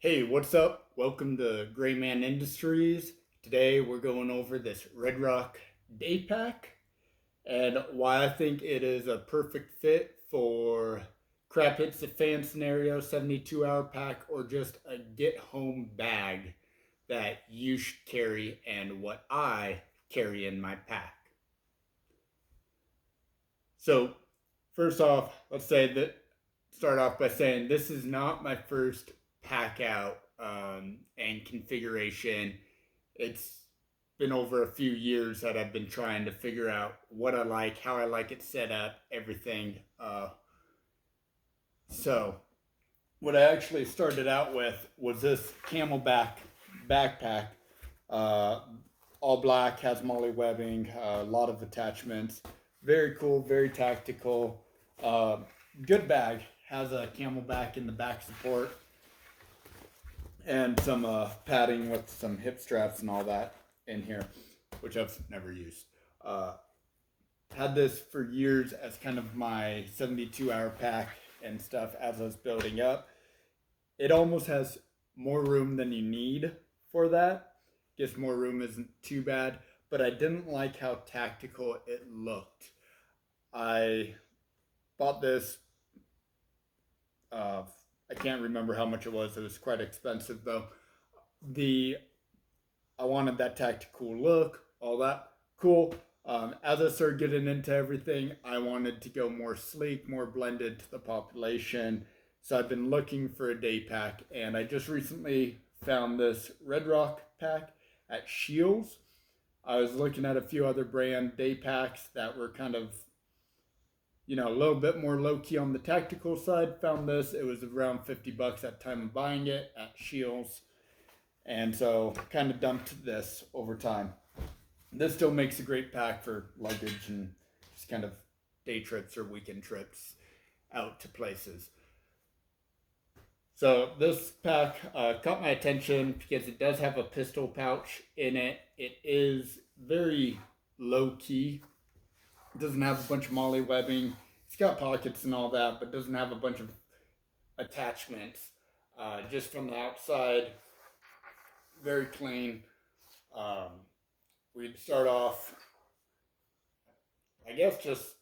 Hey, what's up? Welcome to Gray Man Industries. Today we're going over this Redrock day pack and why I think it is a perfect fit for crap hits the fan scenario, 72-hour pack, or just a get home bag that you should carry and what I carry in my pack. So, first off, start off by saying this is not my first pack out and configuration. It's been over a few years that I've been trying to figure out what I like, how I like it set up, everything. So, what I actually started out with was this camelback backpack. Uh, all black, has molly webbing, a lot of attachments. Very cool, very tactical. Uh, Good bag. Has a camelback in the back support and some padding with some hip straps and all that in here, which I've never used. Uh, had this for years as kind of my 72-hour pack and stuff as I was building up. It almost has more room than you need for that. Guess more room isn't too bad, but I didn't like how tactical it looked. I bought this. Uh, I can't remember how much it was. It was quite expensive though. The I wanted that tactical look, all that cool. As I started getting into everything, I wanted to go more sleek, more blended to the population. So I've been looking for a day pack, and I just recently found this Redrock pack at Shields. I was looking at a few other brand day packs that were kind of, a little bit more low key on the tactical side. Found this; it was around $50 at the time of buying it at Shields, and so kind of dumped this over time. This still makes a great pack for luggage and just kind of day trips or weekend trips out to places. So this pack caught my attention because it does have a pistol pouch in it. It is very low key. It doesn't have a bunch of molly webbing. It's got pockets and all that, but doesn't have a bunch of attachments. Just from the outside, very clean. Um, we'd start off, I guess, just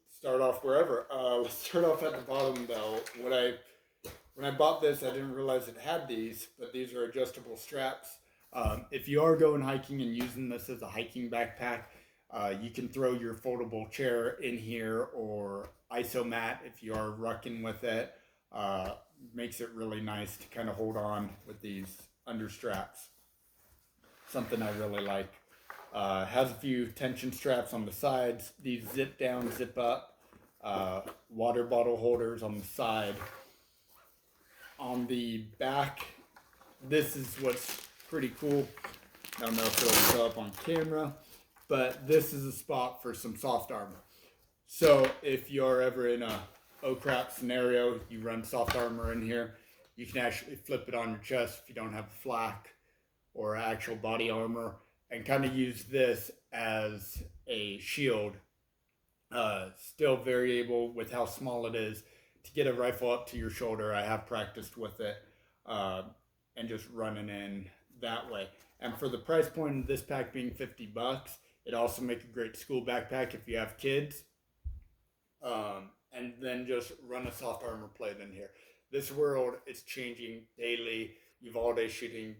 start off wherever. Let's start off at the bottom though. When I bought this, I didn't realize it had these, but these are adjustable straps. If you are going hiking and using this as a hiking backpack, you can throw your foldable chair in here or iso mat if you are rucking with it. Makes it really nice to kind of hold on with these under straps. Something I really like. Has a few tension straps on the sides. These zip down, zip up. Water bottle holders on the side. On the back, this is what's pretty cool. I don't know if it'll show up on camera, but this is a spot for some soft armor. So if you're ever in a oh crap scenario, you run soft armor in here, you can actually flip it on your chest if you don't have flak or actual body armor and kind of use this as a shield. Still very able with how small it is to get a rifle up to your shoulder. I have practiced with it and just running in that way. And for the price point of this pack being $50, it also makes a great school backpack if you have kids. And then just run a soft armor plate in here. This world is changing daily. Uvalde shooting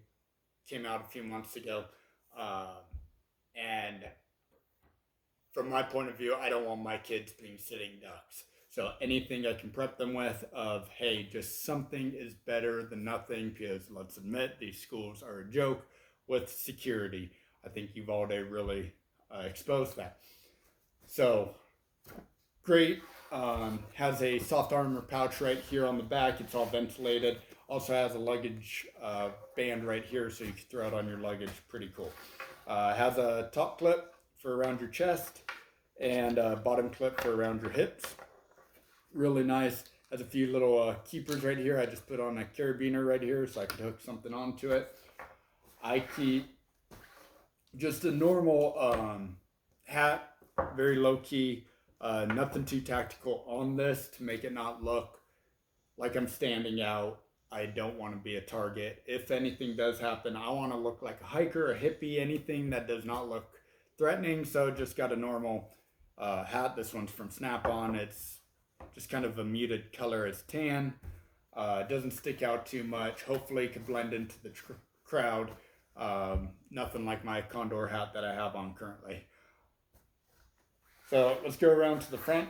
came out a few months ago. And from my point of view, I don't want my kids being sitting ducks. So anything I can prep them with of, hey, just something is better than nothing, because let's admit these schools are a joke with security. I think Uvalde really exposed that. So great. Has a soft armor pouch right here on the back. It's all ventilated. Also has a luggage band right here so you can throw it on your luggage. Pretty cool. Has a top clip for around your chest and a bottom clip for around your hips. Really nice. Has a few little keepers right here. I just put on a carabiner right here so I can hook something onto it. I keep just a normal hat, very low key. Nothing too tactical on this to make it not look like I'm standing out I don't want to be a target. If anything does happen, I want to look like a hiker, a hippie, anything that does not look threatening. So just got a normal hat. This one's from Snap-on. It's just kind of a muted color. It's tan. It doesn't stick out too much. Hopefully it could blend into the crowd. Nothing like my Condor hat that I have on currently. So let's go around to the front.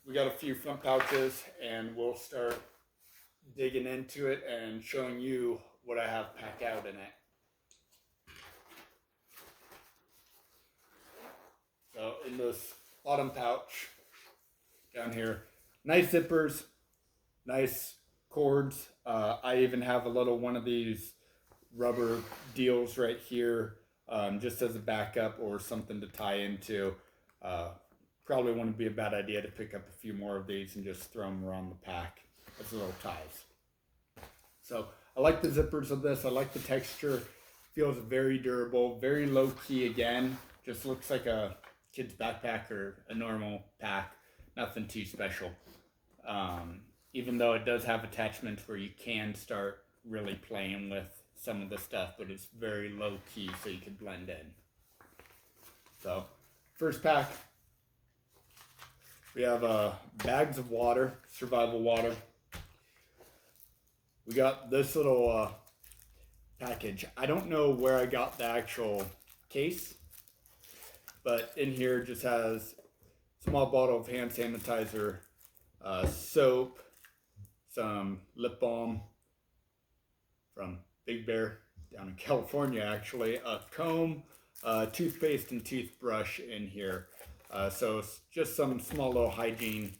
We got a few front pouches and we'll start digging into it and showing you what I have packed out in it. So in this bottom pouch down here, nice zippers, nice cords. I even have a little one of these rubber deals right here, just as a backup or something to tie into. Probably wouldn't be a bad idea to pick up a few more of these and just throw them around the pack as little ties. So I like the zippers of this. I like the texture. Feels very durable, very low key again. Just looks like a kid's backpack or a normal pack. Nothing too special. Even though it does have attachments where you can start really playing with some of the stuff, but it's very low key so you can blend in. So first pack, we have bags of water, survival water. We got this little package. I don't know where I got the actual case, but in here just has a small bottle of hand sanitizer, soap, some lip balm from Big Bear down in California actually, a comb, toothpaste and toothbrush in here. So it's just some small little hygiene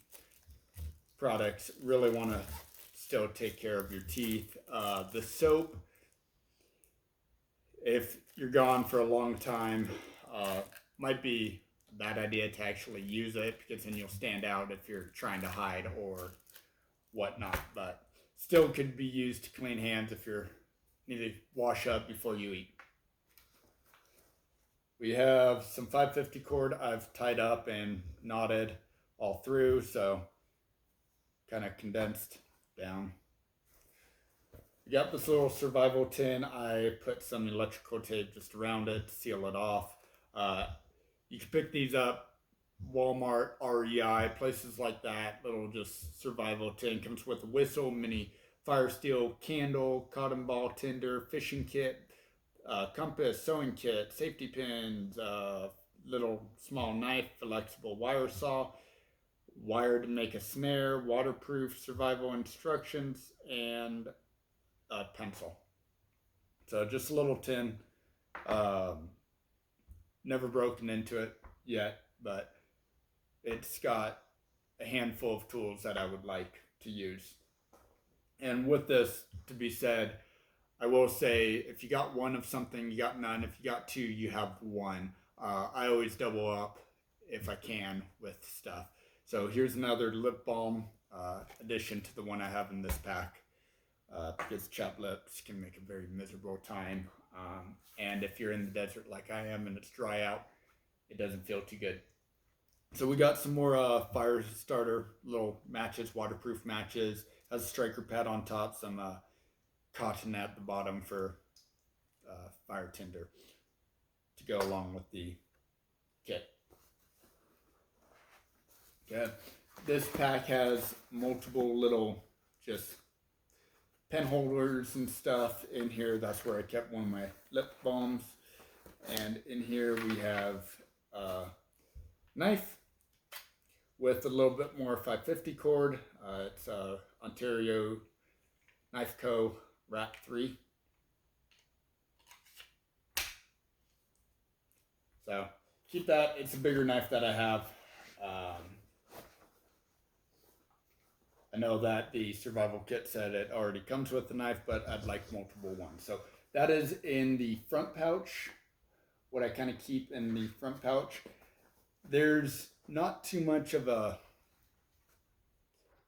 products. Really want to still take care of your teeth. The soap, if you're gone for a long time, might be a bad idea to actually use it because then you'll stand out if you're trying to hide or whatnot, but still could be used to clean hands if you're need to wash up before you eat. We have some 550 cord I've tied up and knotted all through, so kind of condensed down. We got this little survival tin. I put some electrical tape just around it to seal it off. You can pick these up, Walmart, REI, places like that. Little just survival tin. Comes with a whistle, mini fire steel candle, cotton ball tinder, fishing kit, compass, sewing kit, safety pins, little small knife, flexible wire saw, wire to make a snare, waterproof survival instructions, and a pencil. So just a little tin. Never broken into it yet, but it's got a handful of tools that I would like to use. And with this to be said, I will say if you got one of something, you got none. If you got two, you have one. I always double up if I can with stuff. So here's another lip balm addition to the one I have in this pack. Because chapped lips can make a very miserable time. And if you're in the desert like I am and it's dry out, it doesn't feel too good. So we got some more fire starter little matches, waterproof matches. Has a striker pad on top, some cotton at the bottom for fire tinder to go along with the kit. Okay, this pack has multiple little just pen holders and stuff in here. That's where I kept one of my lip balms. And in here we have a knife with a little bit more 550 cord. It's Ontario Knife Co. Rack 3. So keep that. It's a bigger knife that I have. I know that the survival kit said it already comes with the knife, but I'd like multiple ones. So that is in the front pouch, what I kind of keep in the front pouch. There's not too much of a,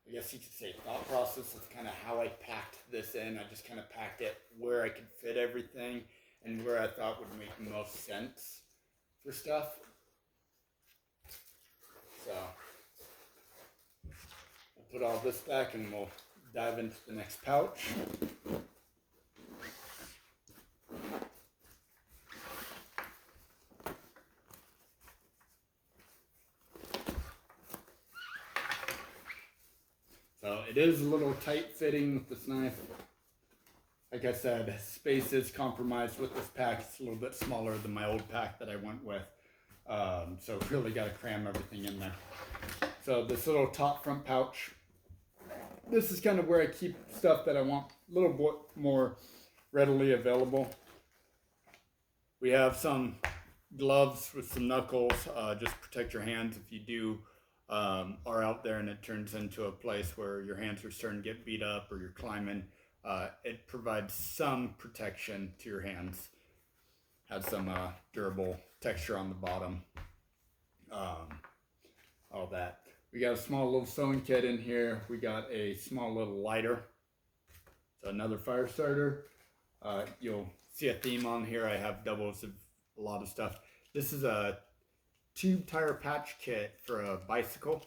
I guess you could say, thought process of kind of how I packed this in. I just kind of packed it where I could fit everything and where I thought would make the most sense for stuff. So we'll put all this back and we'll dive into the next pouch. So it is a little tight fitting with this knife. Like I said, space is compromised with this pack. It's a little bit smaller than my old pack that I went with. So really got to cram everything in there. So this little top front pouch, this is kind of where I keep stuff that I want a little bit more readily available. We have some gloves with some knuckles, just protect your hands if you do are out there and it turns into a place where your hands are starting to get beat up or you're climbing. It provides some protection to your hands. Has some durable texture on the bottom. All that. We got a small little sewing kit in here. We got a small little lighter. So another fire starter. You'll see a theme on here. I have doubles of a lot of stuff. This is a tube tire patch kit for a bicycle.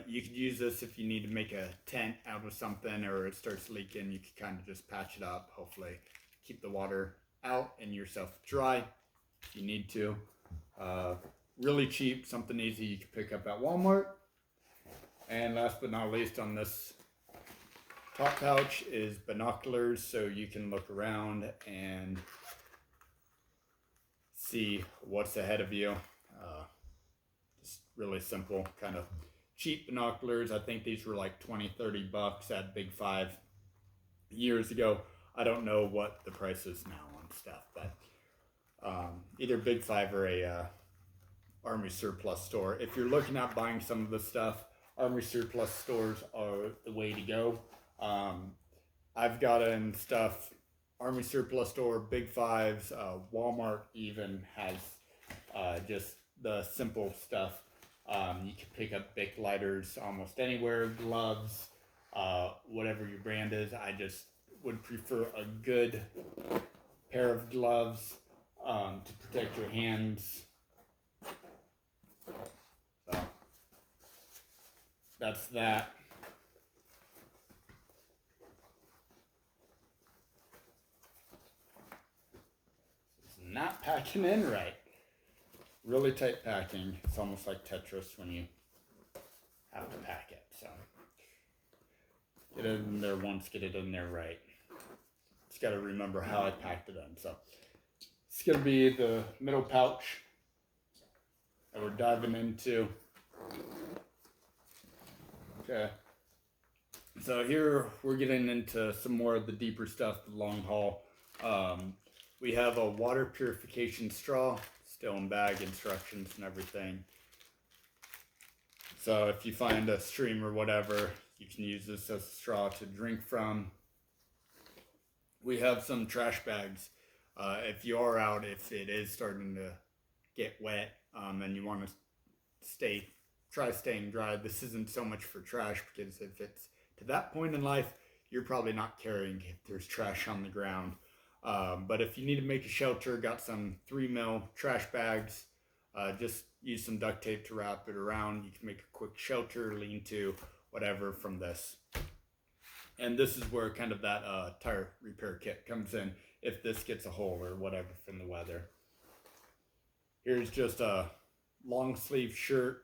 You could use this if you need to make a tent out of something or it starts leaking. You can kind of just patch it up, hopefully keep the water out and yourself dry if you need to. Really cheap, something easy you can pick up at Walmart. And last but not least on this top pouch is binoculars, so you can look around and see what's ahead of you. Just really simple, kind of cheap binoculars. I think these were like 20-30 bucks at Big Five years ago. I don't know what the price is now on stuff, but either Big Five or a Army surplus store. If you're looking at buying some of the stuff, Army surplus stores are the way to go. I've gotten stuff, Army surplus store, Big Fives, Walmart even has just the simple stuff. You can pick up Bic lighters almost anywhere, gloves, whatever your brand is. I just would prefer a good pair of gloves to protect your hands. So that's that. It's not packing in right. Really tight packing. It's almost like Tetris when you have to pack it. So get it in there once, get it in there right. Just got to remember how I packed it in. So it's going to be the middle pouch that we're diving into. Okay. So here we're getting into some more of the deeper stuff, the long haul. We have a water purification straw, still in bag, instructions and everything. So if you find a stream or whatever, you can use this as a straw to drink from. We have some trash bags. If you are out, if it is starting to get wet and you want to try staying dry, this isn't so much for trash, because if it's to that point in life, you're probably not carrying if there's trash on the ground. But if you need to make a shelter, got some 3mm trash bags, just use some duct tape to wrap it around. You can make a quick shelter, lean-to, whatever from this. And this is where kind of that tire repair kit comes in if this gets a hole or whatever from the weather. Here's just a long sleeve shirt.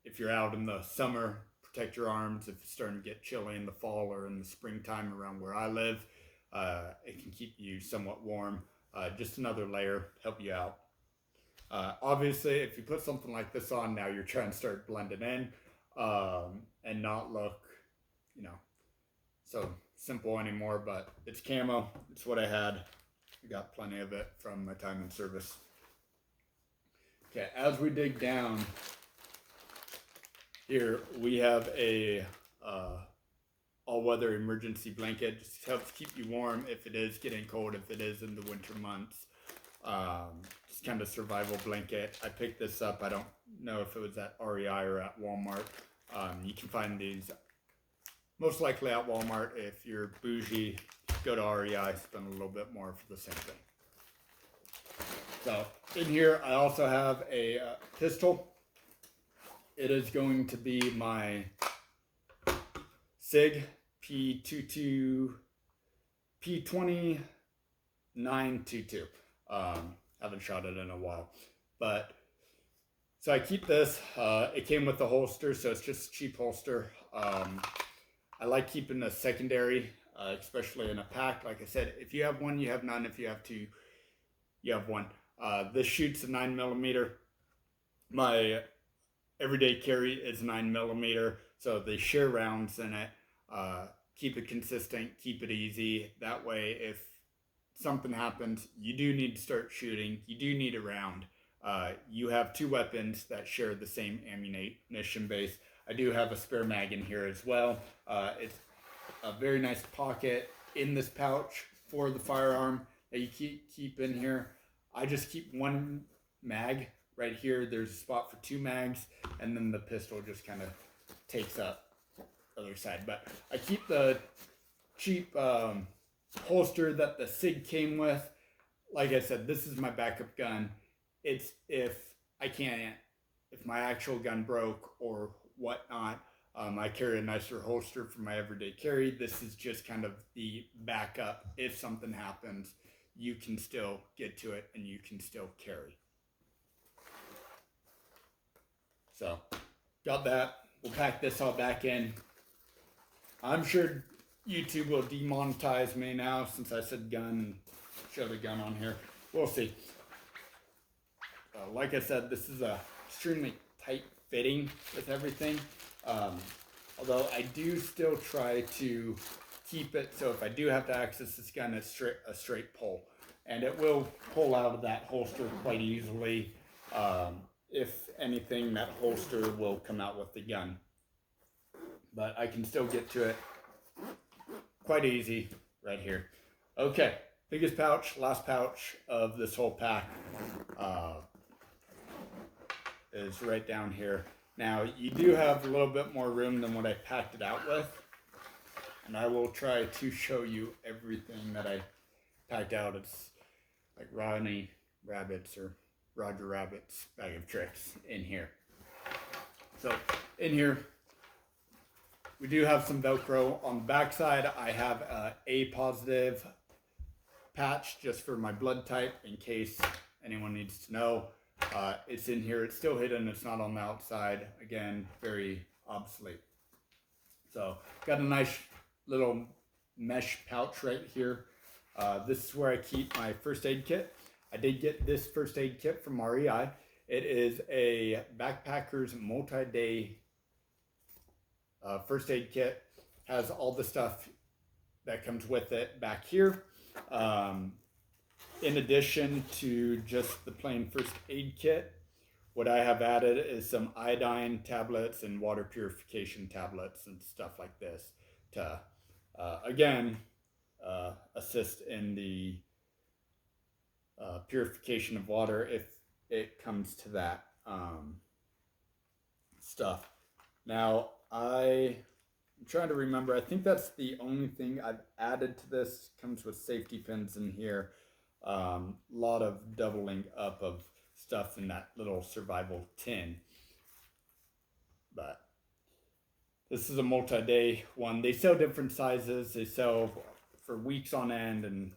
If you're out in the summer, protect your arms. If it's starting to get chilly in the fall or in the springtime around where I live, it can keep you somewhat warm. Just another layer, help you out. Obviously, if you put something like this on now, you're trying to start blending in and not look, so simple anymore, but it's camo. It's what I had. I got plenty of it from my time in service. Okay, as we dig down here, we have a all-weather emergency blanket. Just helps keep you warm if it is getting cold, if it is in the winter months. Just kind of survival blanket. I picked this up. I don't know if it was at REI or at Walmart. You can find these most likely at Walmart. If you're bougie, go to REI, spend a little bit more for the same thing. So in here, I also have a pistol. It is going to be my SIG P22 P20922. Haven't shot it in a while, but so I keep this. It came with the holster, so it's just a cheap holster. I like keeping a secondary, especially in a pack. Like I said, if you have one, you have none. If you have two, you have one. This shoots a 9mm. My everyday carry is 9mm, so they share rounds in it. Keep it consistent, keep it easy. That way, if something happens, you do need to start shooting, you do need a round. You have two weapons that share the same ammunition base. I do have a spare mag in here as well. It's a very nice pocket in this pouch for the firearm that you keep in here. I just keep one mag right here. There's a spot for two mags, and then the pistol just kind of takes up the other side. But I keep the cheap holster that the SIG came with. Like I said, this is my backup gun. It's if my actual gun broke or whatnot, I carry a nicer holster for my everyday carry. This is just kind of the backup. If something happens, you can still get to it and you can still carry. So, got that. We'll pack this all back in. I'm sure YouTube will demonetize me now since I said gun and showed a gun on here. We'll see. Like I said, this is a extremely tight fitting with everything. Although I do still try to keep it so if I do have to access this gun, it's a straight pull. And it will pull out of that holster quite easily. If anything, that holster will come out with the gun. But I can still get to it quite easy right here. Okay, biggest pouch, last pouch of this whole pack is right down here. Now, you do have a little bit more room than what I packed it out with. And I will try to show you everything that I packed out. It's like Ronnie Rabbit's or Roger Rabbit's bag of tricks in here. So, in here, we do have some Velcro. On the back side, I have a A positive patch just for my blood type in case anyone needs to know. It's in here. It's still hidden. It's not on the outside. Again, very obsolete. So, got a nice little mesh pouch right here. This is where I keep my first aid kit. I did get this first aid kit from REI. It is a backpacker's multi-day first aid kit. Has all the stuff that comes with it back here. In addition to just the plain first aid kit, what I have added is some iodine tablets and water purification tablets and stuff like this to, again, assist in the purification of water if it comes to that stuff. Now, I'm trying to remember. I think that's the only thing I've added to this. Comes with safety pins in here. Lot of doubling up of stuff in that little survival tin. But this is a multi-day one. They sell different sizes. They sell for weeks on end and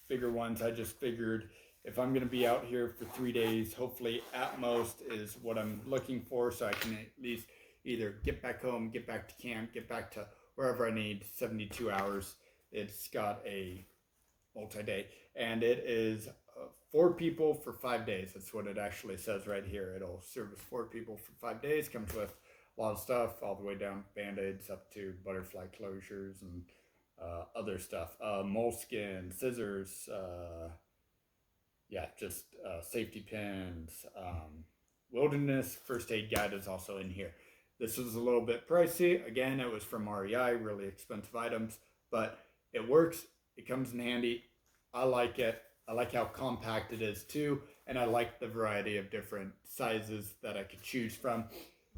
bigger ones. I just figured if I'm going to be out here for 3 days, hopefully at most is what I'm looking for, so I can at least either get back home, get back to camp, get back to wherever I need. 72 hours. It's got a multi-day, and it is 4 people for 5 days. That's what it actually says right here. It'll service 4 people for 5 days. Comes with a lot of stuff, all the way down band-aids up to butterfly closures and other stuff. Moleskin, scissors, just safety pins. Wilderness first aid guide is also in here. This was a little bit pricey. Again, it was from REI, really expensive items, but it works. It comes in handy. I like it. I like how compact it is too, and I like the variety of different sizes that I could choose from.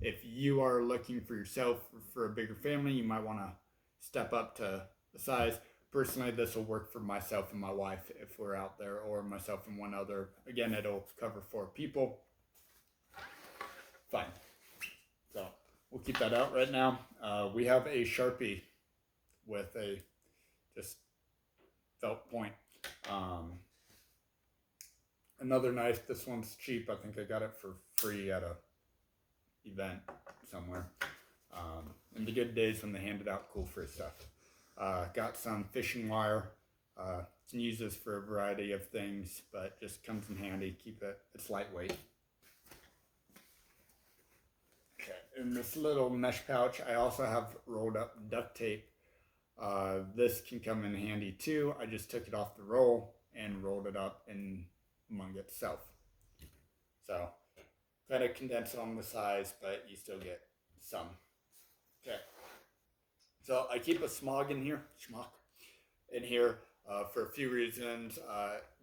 If you are looking for yourself or for a bigger family, you might want to step up to the size. Personally, this will work for myself and my wife if we're out there, or myself and one other. Again, it'll cover 4 people. Fine. So we'll keep that out right now. We have a Sharpie with a just felt point. Another knife, this one's cheap. I think I got it for free at a event somewhere. In the good days when they handed out cool free stuff. Got some fishing wire. Can use this for a variety of things, but just comes in handy. Keep it, it's lightweight. Okay, in this little mesh pouch, I also have rolled up duct tape. This can come in handy too. I just took it off the roll and rolled it up in among itself. So, kind of condense it on the size, but you still get some. Okay. So I keep a smog in here, for a few reasons.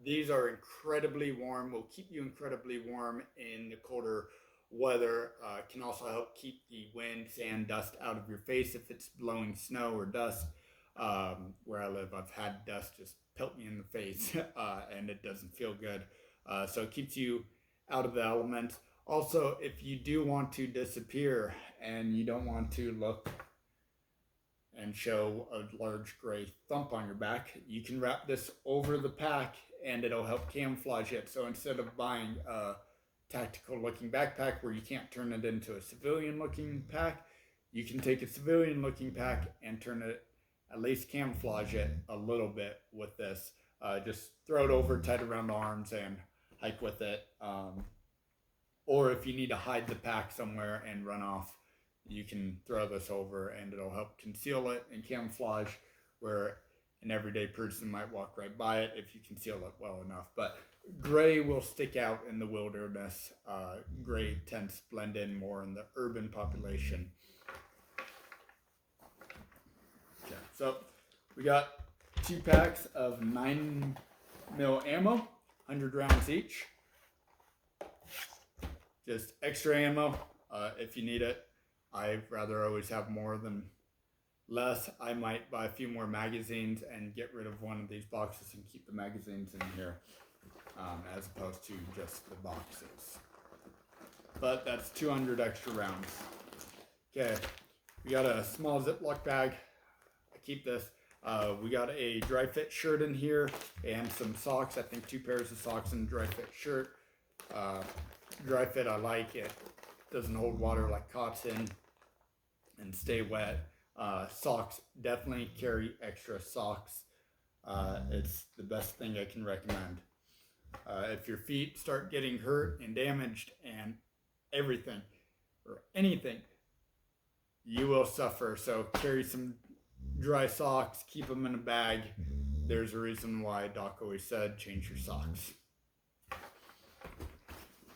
These are incredibly warm, will keep you incredibly warm in the colder weather. Can also help keep the wind, sand, dust out of your face if it's blowing snow or dust. Where I live, I've had dust just pelt me in the face and it doesn't feel good. So it keeps you out of the elements. Also, if you do want to disappear and you don't want to look and show a large gray thump on your back, you can wrap this over the pack and it'll help camouflage it. So instead of buying a tactical looking backpack where you can't turn it into a civilian looking pack, you can take a civilian looking pack and turn it, at least camouflage it a little bit with this. Just throw it over tight around the arms and hike with it. Or if you need to hide the pack somewhere and run off, you can throw this over and it'll help conceal it and camouflage where an everyday person might walk right by it if you conceal it well enough. But gray will stick out in the wilderness. Gray tends to blend in more in the urban population. Okay, so we got 2 packs of 9mm ammo, 100 rounds each. Just extra ammo if you need it. I'd rather always have more than less. I might buy a few more magazines and get rid of one of these boxes and keep the magazines in here as opposed to just the boxes. But that's 200 extra rounds. Okay, we got a small Ziploc bag. I keep this. We got a dry fit shirt in here and some socks. I think 2 pairs of socks and a dry fit shirt. Dry fit, I like it. Doesn't hold water like cotton and stay wet. Socks, definitely carry extra socks. It's the best thing I can recommend. If your feet start getting hurt and damaged and everything or anything, you will suffer. So carry some dry socks, keep them in a bag. There's a reason why Doc always said change your socks.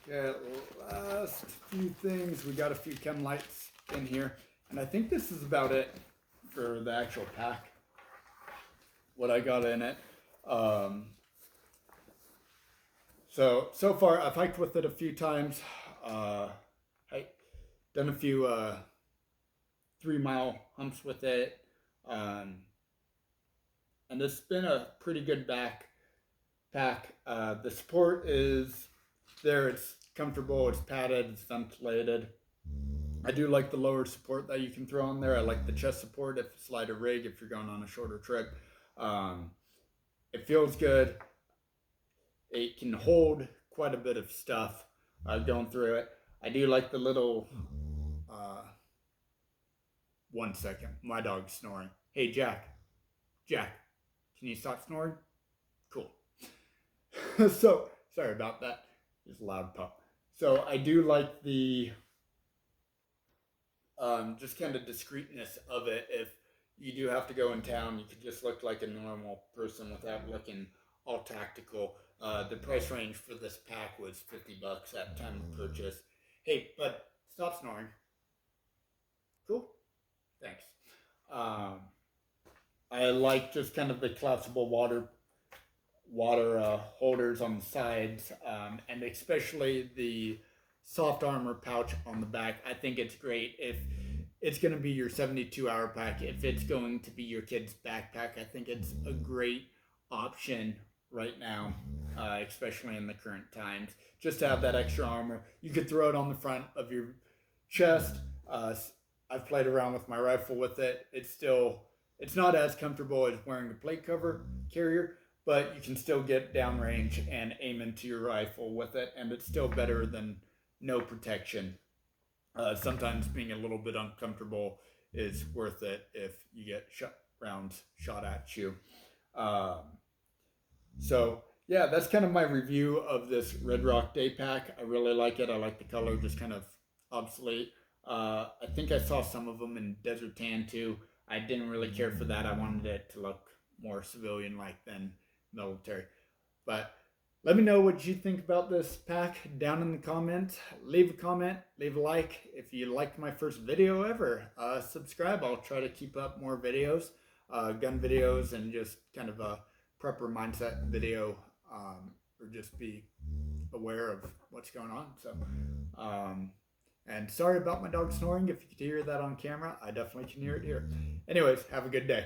Okay, last few things. We got a few chem lights in here. And I think this is about it for the actual pack. What I got in it. So far I've hiked with it a few times. Done a few 3-mile humps with it. And it's been a pretty good backpack. The support is there, it's comfortable, it's padded, it's ventilated. I do like the lower support that you can throw on there. I like the chest support if it's lighter rig, if you're going on a shorter trip. It feels good. It can hold quite a bit of stuff going through it. I do like the little, 1 second, my dog's snoring. Hey, Jack, can you stop snoring? Cool. So, sorry about that. Just a loud pup. So I do like the just kind of discreetness of it. If you do have to go in town, you could just look like a normal person without looking all tactical. The price range for this pack was $50 at time of purchase. Hey, bud, stop snoring. Cool? Thanks. I like just kind of the collapsible water holders on the sides, and especially the soft armor pouch on the back. I think it's great if it's going to be your 72-hour pack. If it's going to be your kid's backpack, I think it's a great option right now, especially in the current times. Just to have that extra armor. You could throw it on the front of your chest. I've played around with my rifle with it. It's still it's not as comfortable as wearing a plate cover carrier, but you can still get downrange and aim into your rifle with it, and it's still better than no protection. Sometimes being a little bit uncomfortable is worth it if you get rounds shot at you. Um, so yeah, that's kind of my review of this Redrock day pack. I really like it. I like the color, just kind of obsolete. I think I saw some of them in desert tan too. I didn't really care for that. I wanted it to look more civilian like than military. But let me know what you think about this pack down in the comments. Leave a comment, leave a like. If you liked my first video ever, subscribe. I'll try to keep up more videos, gun videos, and just kind of a prepper mindset video, or just be aware of what's going on. So, and sorry about my dog snoring. If you could hear that on camera, I definitely can hear it here. Anyways, have a good day.